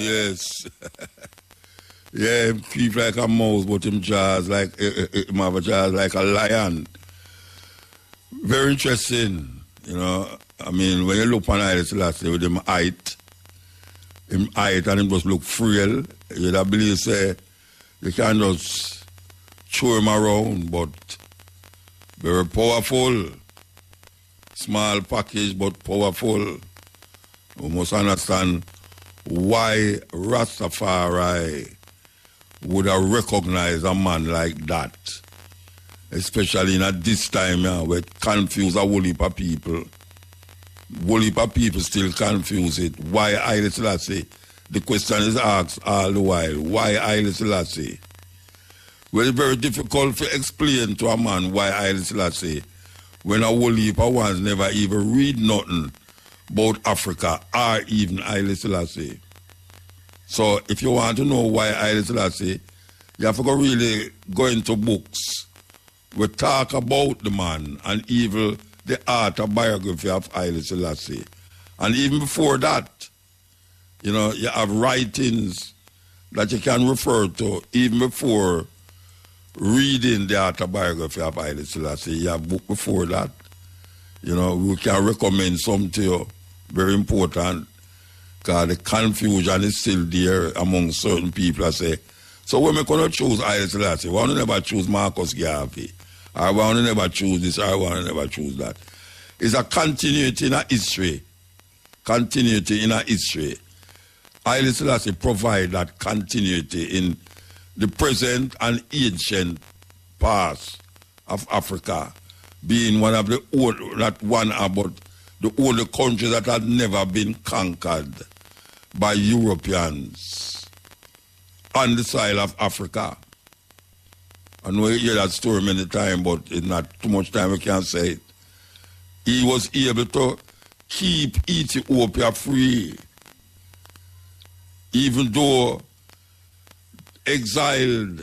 yes. Yeah, him keep like a mouse, but him jaws like him have a jaws like a lion. Very interesting, you know. I mean, when you look on Haile Selassie with him height and him just look frail, you'd have believe say you can just throw him around, but very powerful. Small package, but powerful. We must understand why Rastafari would have recognized a man like that, especially in at this time where it confuse a whole heap of people. Whole heap of people still confuse it. Why Haile Selassie? The question is asked all the while. Why Haile Selassie? Well, it's very difficult to explain to a man why Haile Selassie when a whole heap of ones never even read nothing about Africa or even Haile Selassie. So if you want to know why Haile Selassie, you have to really go into books. We talk about the man and even the autobiography of Haile Selassie. And even before that, you know, you have writings that you can refer to even before reading the autobiography of Haile Selassie. You have book before that. You know, we can recommend some to you. Very important. Because the confusion is still there among certain people. I say, so when we're going to choose Haile Selassie, why don't we never choose Marcus Garvey? Or why don't we never choose this, or why don't we never choose that? It's a continuity in a history. Continuity in a history. Haile Selassie provide that continuity in the present and ancient past of Africa, being one of the old, not one, but the only country that had never been conquered by Europeans on the soil of Africa. I know you hear that story many times, but it's not too much time we can say it. He was able to keep Ethiopia free, even though exiled,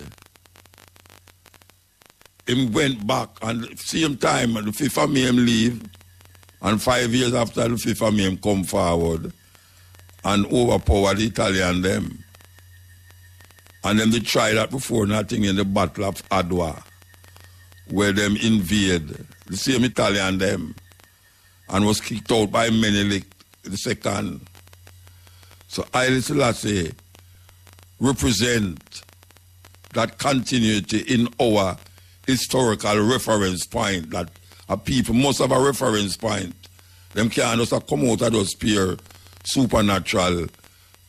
him went back, and same time, the Fifth of May him leave, and 5 years after the Fifth of May him come forward and overpower the Italian them. And then they tried that before nothing in the Battle of Adwa, where them invade the same Italian them and was kicked out by Menelik II. So Haile Selassie represent that continuity in our historical reference point, that a people must have a reference point. Them can't just come out of those pure supernatural,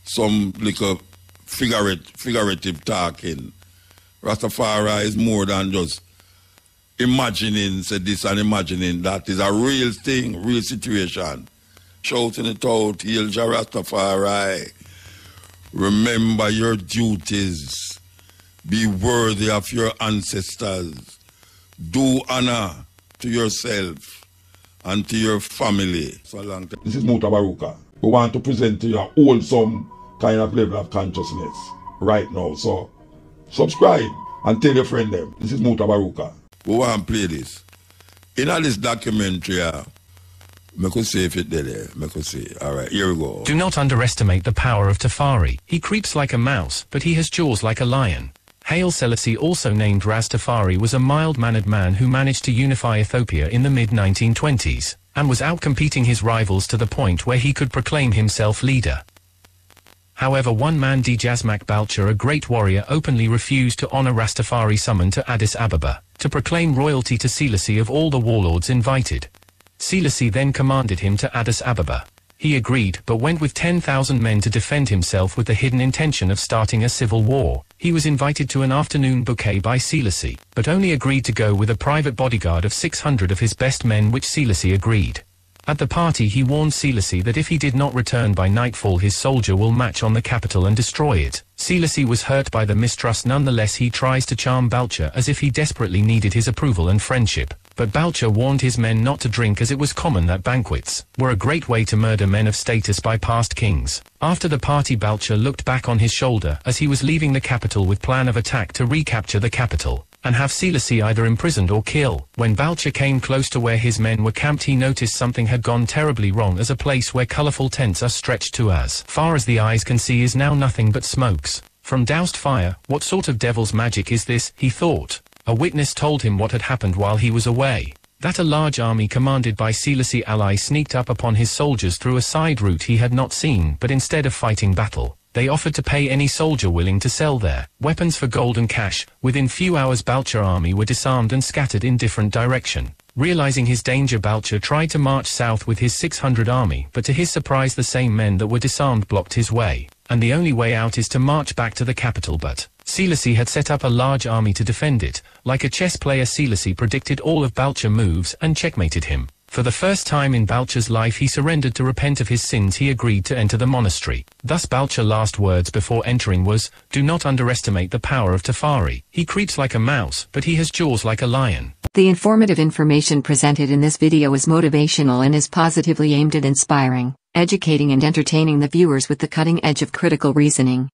some little figurative talking. Rastafari is more than just imagining say this and imagining that. Is a real thing, real situation. Shouting it out, Hail Jah Rastafari. Remember your duties. Be worthy of your ancestors. Do honor to yourself and to your family. So long time. This is Mutabaruka. We want to present to you a wholesome kind of level of consciousness right now. So subscribe and tell your friend them. This is Mutabaruka. We want to play this. In all this documentary, I could see if it did there. I could see. All right, here we go. Do not underestimate the power of Tafari. He creeps like a mouse, but he has jaws like a lion. Haile Selassie, also named Rastafari, was a mild-mannered man who managed to unify Ethiopia in the mid-1920s, and was outcompeting his rivals to the point where he could proclaim himself leader. However, one man, Djazmak Balcha, a great warrior, openly refused to honor Rastafari summoned to Addis Ababa, to proclaim royalty to Selassie of all the warlords invited. Selassie then commanded him to Addis Ababa. He agreed, but went with 10,000 men to defend himself with the hidden intention of starting a civil war. He was invited to an afternoon bouquet by Selassie, but only agreed to go with a private bodyguard of 600 of his best men, which Selassie agreed. At the party he warned Selassie that if he did not return by nightfall his soldier will march on the capital and destroy it. Selassie was hurt by the mistrust. Nonetheless he tries to charm Balcha as if he desperately needed his approval and friendship. But Balcha warned his men not to drink, as it was common that banquets were a great way to murder men of status by past kings. After the party Balcha looked back on his shoulder as he was leaving the capital with plan of attack to recapture the capital. and have Selassie either imprisoned or kill. When Balcha came close to where his men were camped, he noticed something had gone terribly wrong, as a place where colorful tents are stretched to as far as the eyes can see is now nothing but smokes from doused fire. What sort of devil's magic is this, he thought. A witness told him what had happened while he was away. That a large army commanded by Selassie ally sneaked up upon his soldiers through a side route he had not seen, but instead of fighting battle, they offered to pay any soldier willing to sell their weapons for gold and cash. Within few hours Balcha army were disarmed and scattered in different direction. Realizing his danger, Balcha tried to march south with his 600 army, but to his surprise the same men that were disarmed blocked his way, and the only way out is to march back to the capital. But Selassie had set up a large army to defend it. Like a chess player, Selassie predicted all of Balcha's moves and checkmated him. For the first time in Balcha's life he surrendered to repent of his sins. He agreed to enter the monastery. Thus Balcha's last words before entering was, "Do not underestimate the power of Tafari. He creeps like a mouse, but he has jaws like a lion." The informative information presented in this video is motivational and is positively aimed at inspiring, educating and entertaining the viewers with the cutting edge of critical reasoning.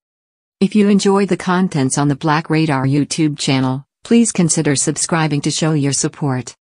If you enjoy the contents on the Black Radar YouTube channel, please consider subscribing to show your support.